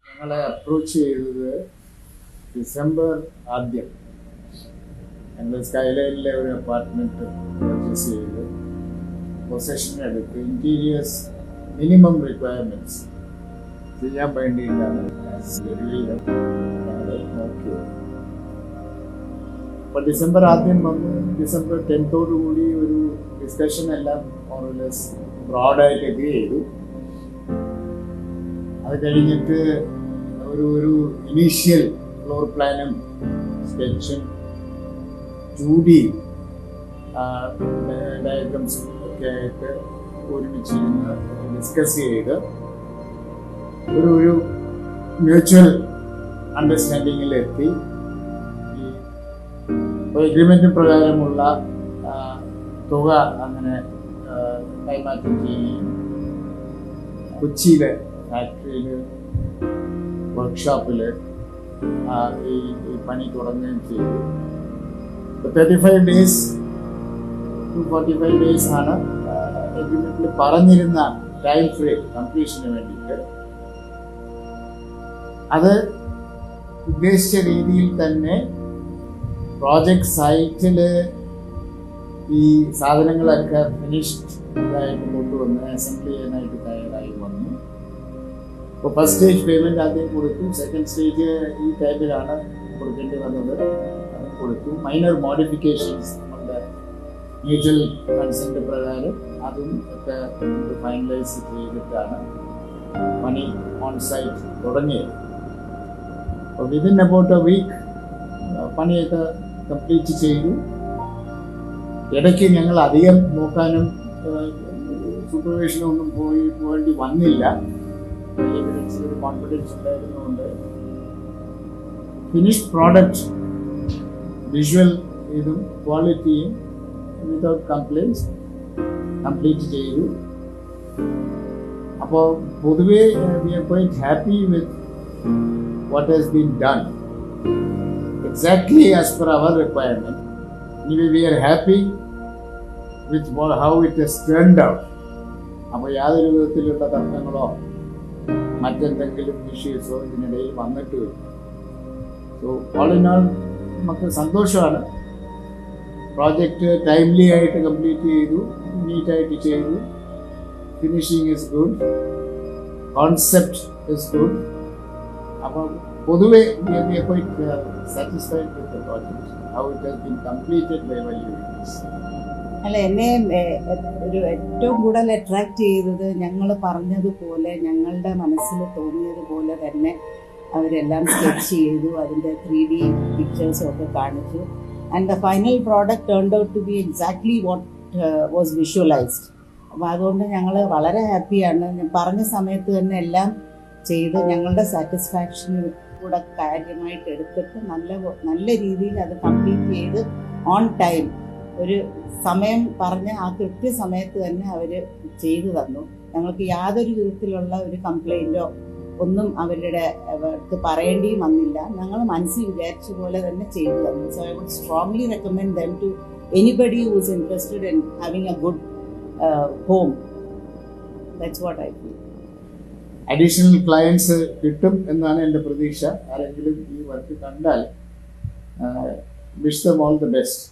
ഞങ്ങളെ അപ്രോച്ച് ചെയ്തത് ഡിസംബർ ആദ്യം ഞങ്ങൾ സ്കൈലൈനിലെ ഒരു അപ്പാർട്ട്മെൻറ്റ് പർച്ചേസ് ചെയ്ത് പൊസഷനെടുത്ത് ഇൻറ്റീരിയേഴ്സ് മിനിമം റിക്വയർമെൻറ്റ്സ് ചെയ്യാൻ വേണ്ടിയിട്ടാണ് നോക്കിയത്. അപ്പോൾ ഡിസംബർ ആദ്യം വന്ന് ഡിസംബർ 10 കൂടി ഒരു ഡിസ്കഷൻ എല്ലാം മോർലെസ് ബ്രോഡായിട്ട് എഗ്രി ചെയ്തു. അത് കഴിഞ്ഞിട്ട് ഒരു ഇനീഷ്യൽ ഫ്ലോർ പ്ലാനും സ്കെച്ചും 2D ഡയഗ്രംസും ഒക്കെ ആയിട്ട് ഒരുമിച്ചിരുന്ന് ഡിസ്കസ് ചെയ്ത് ഒരു മ്യൂച്വൽ അണ്ടർസ്റ്റാൻഡിങ്ങിലെത്തി ഈ എഗ്രിമെൻ്റ് പ്രകാരമുള്ള തുക അങ്ങനെ കൈമാറ്റം ചെയ്യുകയും കൊച്ചിയിലെ ഫാക്ടറിയിൽ വർക്ക്ഷോപ്പിൽ ഈ പണി തുടങ്ങുകയും ചെയ്തു. 35 days to 45 days ആണ് എഗ്രിമെന്റിൽ പറഞ്ഞിരുന്ന ടൈം ഫ്രെയിം കംപ്ലീഷന് വേണ്ടിയിട്ട്. അത് ഉദ്ദേശിച്ച രീതിയിൽ തന്നെ പ്രോജക്ട് സൈറ്റിൽ ഈ സാധനങ്ങളൊക്കെ ഫിനിഷ്ഡ് ആയിട്ട് കൊണ്ടുവന്ന് അസംബ്ലി ചെയ്യാനായിട്ട് തയ്യാറായി വന്നു. അപ്പോൾ ഫസ്റ്റ് സ്റ്റേജ് പേയ്മെൻറ്റ് ആദ്യം കൊടുത്തു. സെക്കൻഡ് സ്റ്റേജ് ഈ ടൈമിലാണ് കൊടുക്കേണ്ടി വന്നത്. അത് കൊടുത്തു. മൈനർ മോഡിഫിക്കേഷൻസ് നമ്മുടെ മ്യൂച്വൽ കൺസെൻറ്റ് പ്രകാരം അതും ഒക്കെ ഫൈനലൈസ് ചെയ്തിട്ടാണ് പണി ഓൺ സൈറ്റ് തുടങ്ങിയത്. അപ്പോൾ വിതിൻ അബൌട്ട് എ വീക്ക് പണിയൊക്കെ കംപ്ലീറ്റ് ചെയ്തു. ഇടയ്ക്ക് ഞങ്ങൾ അധികം നോക്കാനും സൂപ്പർവിഷനും ഒന്നും പോകേണ്ടി വന്നില്ല. ഒരു കോൺഫിഡൻസ് ഉണ്ടായിരുന്നുകൊണ്ട് ഫിനിഷ്ഡ് പ്രോഡക്റ്റ് വിഷ്വൽ ഇതും ക്വാളിറ്റിയും വിതൗട്ട് കംപ്ലൈൻസ് കംപ്ലീറ്റ് ചെയ്തു. അപ്പോൾ പൊതുവേ we are quite happy with what has been done exactly as per our requirement. Anyway, we are happy with how it has turned out. അപ്പോൾ യാതൊരു വിധത്തിലുള്ള തർക്കങ്ങളോ മറ്റെന്തെങ്കിലും ഇഷ്യൂസോ ഇതിനിടയിൽ വന്നിട്ടുമില്ല. സോ ഓൾ ഇൻ ഓൾ നമുക്ക് സന്തോഷമാണ്. പ്രോജക്റ്റ് ടൈംലി ആയിട്ട് കംപ്ലീറ്റ് ചെയ്തു, നീറ്റായിട്ട് ചെയ്തു. Finishing is good, concept is good. അപ്പം പൊതുവെ we are quite satisfied with the project, how it has been completed by valuations. അല്ല, എന്നെ ഒരു ഏറ്റവും കൂടുതൽ അട്രാക്റ്റ് ചെയ്തത് ഞങ്ങൾ പറഞ്ഞതുപോലെ ഞങ്ങളുടെ മനസ്സിൽ തോന്നിയതുപോലെ തന്നെ അവരെല്ലാം സ്കെച്ച് ചെയ്തു. അതിൻ്റെ 3D പിക്ചേഴ്സും ഒക്കെ കാണിച്ചു. And the final product turned out to be exactly what was visualised. അപ്പോൾ അതുകൊണ്ട് ഞങ്ങൾ വളരെ ഹാപ്പിയാണ്. ഞാൻ പറഞ്ഞ സമയത്ത് തന്നെ എല്ലാം ചെയ്ത് ഞങ്ങളുടെ സാറ്റിസ്ഫാക്ഷന് കൂടെ കാര്യമായിട്ട് എടുത്തിട്ട് നല്ല രീതിയിൽ അത് കംപ്ലീറ്റ് ചെയ്ത് ഓൺ ടൈം ഒരു സമയം പറഞ്ഞ് ആ കൃത്യസമയത്ത് തന്നെ അവർ ചെയ്തു തന്നു. ഞങ്ങൾക്ക് യാതൊരു വിധത്തിലുള്ള ഒരു കംപ്ലൈൻറ്റോ ഒന്നും അവരുടെ അടുത്ത് പറയേണ്ടിയും വന്നില്ല. ഞങ്ങൾ മനസ്സിൽ വിചാരിച്ച പോലെ തന്നെ ചെയ്തു തന്നു. So I would strongly recommend them to anybody who is interested in having a good home. That's what I feel. Additional clients കിട്ടും എന്നാണ് എൻ്റെ പ്രതീക്ഷ. ആരെങ്കിലും ഈ വർക്ക് കണ്ടാൽ wish them all the best.